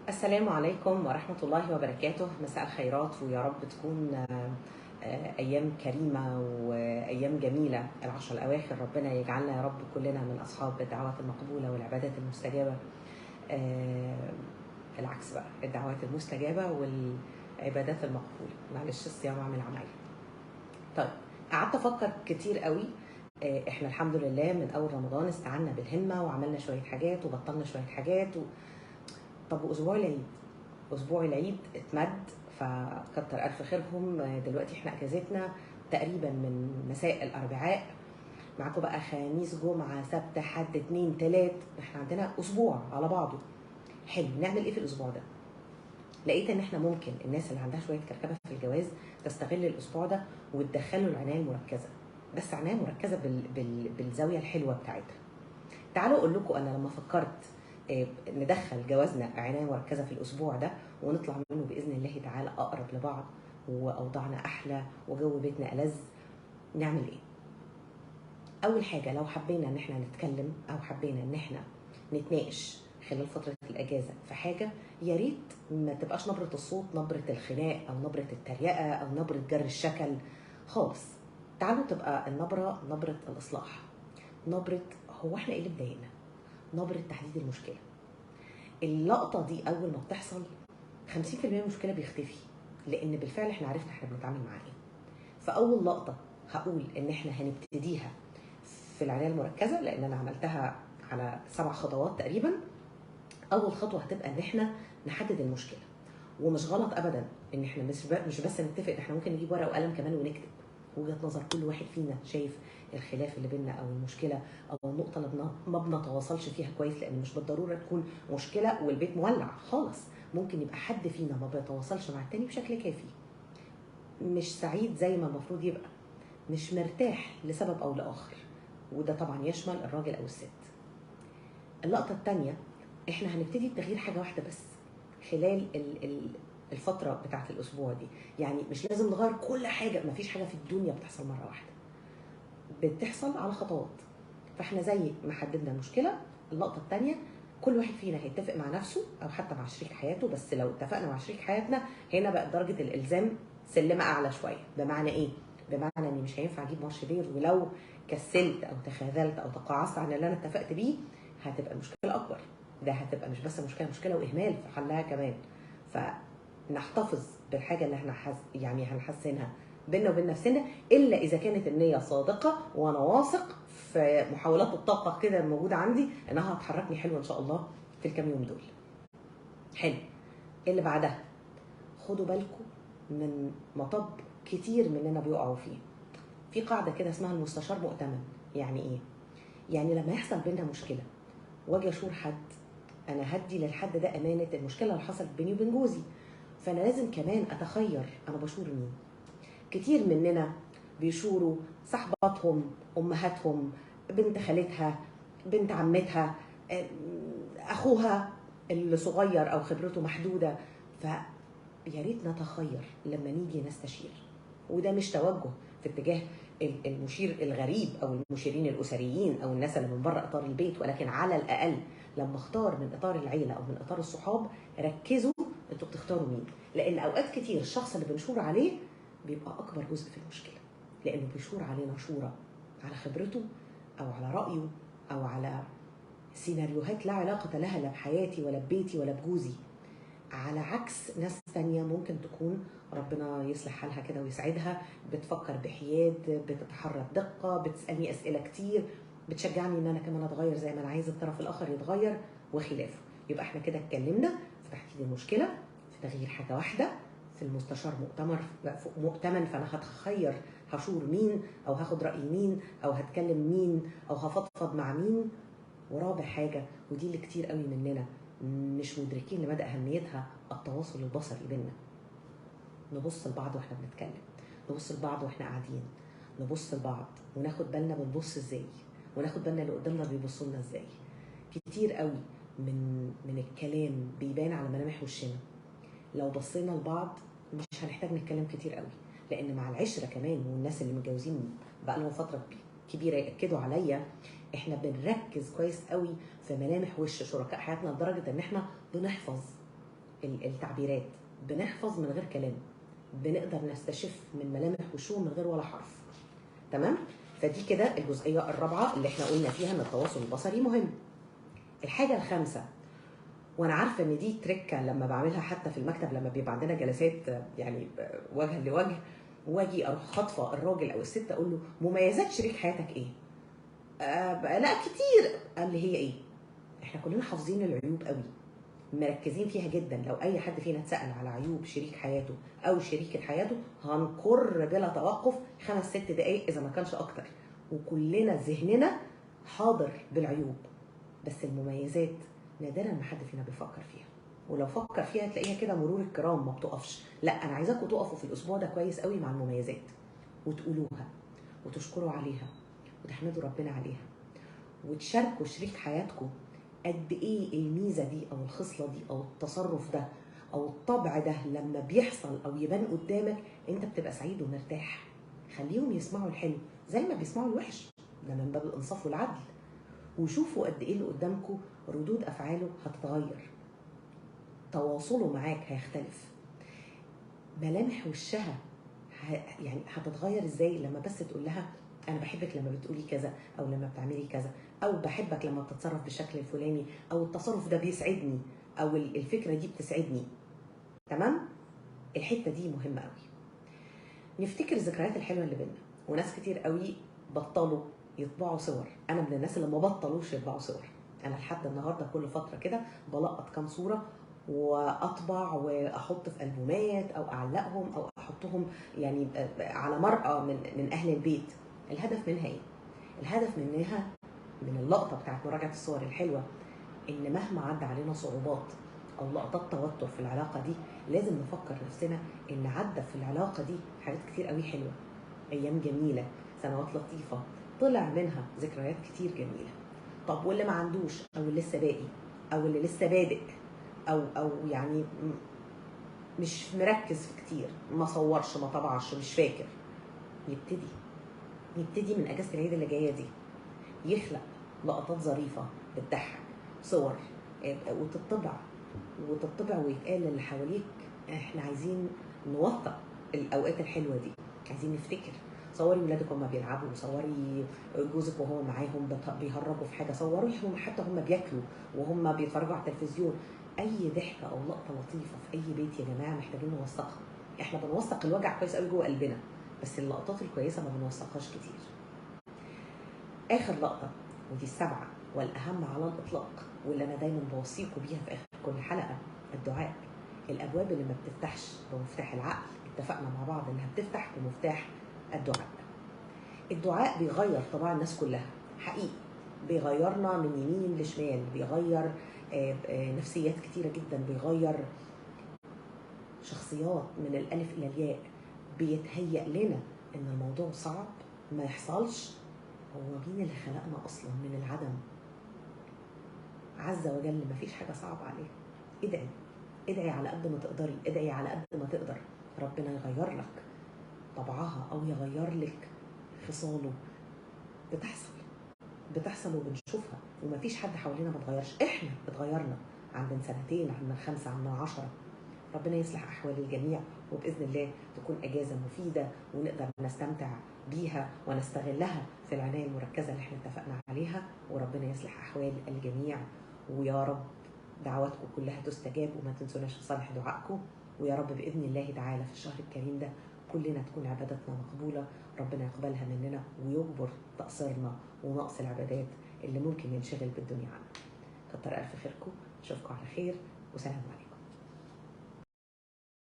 السلام عليكم ورحمة الله وبركاته. مساء الخيرات، ويا رب تكون أيام كريمة وأيام جميلة. العشر الأواخر ربنا يجعلنا يا رب كلنا من أصحاب الدعوات المقبولة والعبادات المستجابة. العكس بقى، الدعوات المستجابة والعبادات المقبولة. معلش الصيام عامل عمايل. طيب، قعدت أفكر كتير قوي. احنا الحمد لله من أول رمضان استعنا بالهمة وعملنا شوية حاجات وبطلنا شوية حاجات طب وأسبوع العيد؟ اسبوع العيد اتمد، فكتر الف خيرهم. دلوقتي احنا اجازتنا تقريبا من مساء الاربعاء، معاكم بقى خميس جمعه سبت حد اتنين تلات، احنا عندنا اسبوع على بعضه. حلو، نعمل ايه في الاسبوع ده؟ لقيت ان احنا ممكن الناس اللي عندها شويه كركبه في الجواز تستغل الاسبوع ده وتدخله العنايه المركزه، بس عنايه مركزه بالزاويه الحلوه بتاعتها. تعالوا اقول لكم، انا لما فكرت ندخل جوازنا عنايه مركزه في الاسبوع ده ونطلع منه باذن الله تعالى اقرب لبعض واوضاعنا احلى وجو بيتنا ألذ، نعمل ايه؟ اول حاجه، لو حبينا ان احنا نتكلم او حبينا ان احنا نتناقش خلال فتره الاجازه في حاجه، يا ريت ما تبقاش نبره الصوت نبره الخناق او نبره التريقه او نبره جر الشكل خالص. تعالوا تبقى النبره نبره الاصلاح، نبره هو احنا ايه اللي مضايقنا، نبره تحديد المشكله. اللقطه دي اول ما بتحصل 50% من المشكله بيختفي، لان بالفعل احنا عرفنا احنا بنتعامل مع ايه. فاول لقطه هقول ان احنا هنبتديها في العنايه المركزه، لان انا عملتها على 7 خطوات تقريبا. اول خطوه هتبقى ان احنا نحدد المشكله، ومش غلط ابدا ان احنا مش بس نتفق، احنا ممكن نجيب ورقه وقلم كمان ونكتب وجهه نظر كل واحد فينا شايف الخلاف اللي بيننا او المشكله او النقطه اللي ما بنتواصلش فيها كويس، لان مش بالضروره تكون مشكله والبيت مولع خالص. ممكن يبقى حد فينا ما بيتواصلش مع التاني بشكل كافي، مش سعيد زي ما المفروض يبقى، مش مرتاح لسبب او لاخر، وده طبعا يشمل الراجل او الست. اللقطه الثانيه، احنا هنبتدي بتغيير حاجه واحده بس خلال الفتره بتاعت الاسبوع دي. يعني مش لازم نغير كل حاجه، مفيش حاجه في الدنيا بتحصل مره واحده، بتحصل على خطوات. فاحنا زي ما حددنا المشكله، اللقطه الثانيه كل واحد فينا هيتفق مع نفسه او حتى مع شريك حياته. بس لو اتفقنا مع شريك حياتنا، هنا بقى درجه الالزام سلمه اعلى شويه. بمعنى ايه؟ بمعنى اني مش هينفع اجيب مارشدير، ولو كسلت او تخاذلت او تقاعست عن اللي انا اتفقت بيه هتبقى المشكله اكبر. ده هتبقى مش بس مشكله واهمال في حلها كمان. فنحتفظ بالحاجه اللي احنا يعني هنحسنها بينا وبين نفسنا، الا اذا كانت النيه صادقه، وانا واثق في محاولات الطاقه كده الموجوده عندي انها هتحركني حلو ان شاء الله في الكام يوم دول. حلو. اللي بعدها، خدوا بالكم من مطب كتير مننا بيقعوا فيه. في قاعده كده اسمها المستشار مؤتمن. يعني ايه؟ يعني لما يحصل بينا مشكله واجي اشور حد، انا هدي للحد ده امانه المشكله اللي حصلت بيني وبين جوزي، فانا لازم كمان اتخير انا بشور مين. كتير مننا بيشوروا صاحباتهم، امهاتهم، بنت خالتها، بنت عمتها، اخوها الصغير او خبرته محدوده. فيا ريت نتخير لما نيجي نستشير، وده مش توجه في اتجاه المشير الغريب او المشيرين الاسريين او الناس اللي من بره اطار البيت، ولكن على الاقل لما اختار من اطار العيله او من اطار الصحاب، ركزوا انتوا بتختاروا مين. لان اوقات كتير الشخص اللي بنشور عليه بيبقى اكبر جزء في المشكله، لانه بيشور علينا شوره على خبرته او على رايه او على سيناريوهات لا علاقه لها لا بحياتي ولا ببيتي ولا بجوزي، على عكس ناس تانية ممكن تكون ربنا يصلح حالها كده ويسعدها، بتفكر بحياد، بتتحرك دقة، بتسألني أسئلة كتير، بتشجعني ان انا كمان اتغير زي ما انا عايز الطرف الاخر يتغير وخلافه. يبقى احنا كده اتكلمنا في تحديد المشكلة، في تغيير حاجة واحدة، في المستشار مؤتمن، فانا هتخير هشور مين او هاخد رأي مين او هتكلم مين او هفضفض مع مين. ورابع حاجة، ودي اللي كتير قوي مننا مش مدركين لمدى اهميتها، التواصل البصري بينا. نبص لبعض واحنا بنتكلم، نبص لبعض واحنا قاعدين، نبص لبعض وناخد بالنا بنبص ازاي، وناخد بالنا اللي قدامنا بيبصوا لنا ازاي. كتير قوي من الكلام بيبان على ملامح وشنا. لو بصينا لبعض مش هنحتاج نتكلم كتير قوي، لان مع العشره كمان والناس اللي متجوزين بقى لهم فتره كبيره ياكدوا عليا، احنا بنركز كويس قوي في ملامح وش شركاء حياتنا لدرجه ان احنا بنحفظ التعبيرات، بنحفظ من غير كلام، بنقدر نستشف من ملامح وشهم من غير ولا حرف. تمام؟ فدي كده الجزئيه الرابعه اللي احنا قلنا فيها ان التواصل البصري مهم. الحاجه الخامسه، وانا عارفه ان دي تركه لما بعملها حتى في المكتب لما بيبقى عندنا جلسات يعني وجها لوجه، واجي اروح خاطفه الراجل او الست اقول له مميزات شريك حياتك ايه؟ لا كتير. قال لي هي ايه؟ احنا كلنا حافظين العيوب قوي، مركزين فيها جدا. لو اي حد فينا اتسال على عيوب شريك حياته او شريكه حياته هنقر بلا توقف 5-6 دقائق اذا ما كانش اكتر، وكلنا ذهننا حاضر بالعيوب. بس المميزات نادرا ما حد فينا بيفكر فيها، ولو فكر فيها تلاقيها كده مرور الكرام ما بتقفش. لا، انا عايزاكم تقفوا في الاسبوع ده كويس قوي مع المميزات وتقولوها وتشكروا عليها وتحمدوا ربنا عليها، وتشاركوا شريك حياتكم قد ايه الميزه دي او الخصله دي او التصرف ده او الطبع ده لما بيحصل او يبان قدامك انت بتبقى سعيد ومرتاح. خليهم يسمعوا الحلو زي ما بيسمعوا الوحش، ده من باب الانصاف والعدل. وشوفوا قد ايه اللي قدامكم ردود افعاله هتتغير، تواصله معاك هيختلف، ملامح وشها يعني هتتغير ازاي لما بس تقول لها انا بحبك لما بتقولي كذا، او لما بتعملي كذا، او بحبك لما بتتصرف بالشكل الفلاني، او التصرف ده بيسعدني، او الفكره دي بتسعدني. تمام؟ الحته دي مهمه قوي. نفتكر الذكريات الحلوه اللي بينا. وناس كتير قوي بطلوا يطبعوا صور. انا من الناس اللي ما بطلوش يطبعوا صور. انا لحد النهارده كل فتره كده بلقط كام صوره واطبع واحط في البومات او اعلقهم او احطهم يعني على مرأة من اهل البيت. الهدف منها ايه؟ الهدف منها من اللقطه بتاعت مراجعه الصور الحلوه ان مهما عدى علينا صعوبات او لقطات توتر في العلاقه دي لازم نفكر نفسنا ان عدى في العلاقه دي حاجات كتير قوي حلوه، ايام جميله، سنوات لطيفه، طلع منها ذكريات كتير جميله. طب واللي ما عندوش او اللي لسه باقي او اللي لسه بادئ او يعني مش مركز في كتير، ما صورش ما طبعش مش فاكر، يبتدي من اجازه العيد اللي جايه دي يخلق لقطات ظريفه بتضحك، صور وتطبع ويتقال للي حواليك احنا عايزين نوثق الاوقات الحلوه دي، عايزين نفتكر. صوري ولادك وهم بيلعبوا، صوري جوزك وهو معاهم بيهرجوا في حاجه، صوريهم حتى هم بياكلوا وهم بيتفرجوا على التلفزيون. اي ضحكه او لقطه لطيفه في اي بيت يا جماعه محتاجين نوثقها. احنا بنوثق الوجع كويس قوي جوه قلبنا، بس اللقطات الكويسه ما بنوثقهاش كتير. اخر لقطه ودي السبعه والاهم على الاطلاق واللي انا دايما بوصيكم بيها في اخر كل حلقه، الدعاء. الابواب اللي ما بتفتحش بمفتاح العقل اتفقنا مع بعض انها بتفتح بمفتاح الدعاء. الدعاء بيغير طباع الناس كلها حقيقي، بيغيرنا من يمين لشمال، بيغير نفسيات كتيره جدا، بيغير شخصيات من الالف الى الياء. بيتهيأ لنا ان الموضوع صعب ما يحصلش. هو مين اللي خلقنا اصلا من العدم؟ عز وجل ما فيش حاجه صعبه عليه. ادعي على قد ما تقدري، ادعي على قد ما تقدر ربنا يغير لك طبعها او يغير لك خصاله. بتحصل وبنشوفها، ومفيش حد حوالينا ما اتغيرش. احنا اتغيرنا عندنا 2 عندنا 5 عندنا 10. ربنا يصلح احوال الجميع، وباذن الله تكون اجازه مفيده ونقدر نستمتع بيها ونستغلها في العنايه المركزه اللي احنا اتفقنا عليها. وربنا يصلح احوال الجميع، ويا رب دعواتكم كلها تستجاب، وما تنسوناش في صالح دعائكم. ويا رب باذن الله تعالى في الشهر الكريم ده كلنا تكون عبادتنا مقبوله، ربنا يقبلها مننا ويجبر تقصيرنا ونقص العبادات اللي ممكن ينشغل بالدنيا عنها. كتر الف خيركم، اشوفكم على خير وسلام عليكم.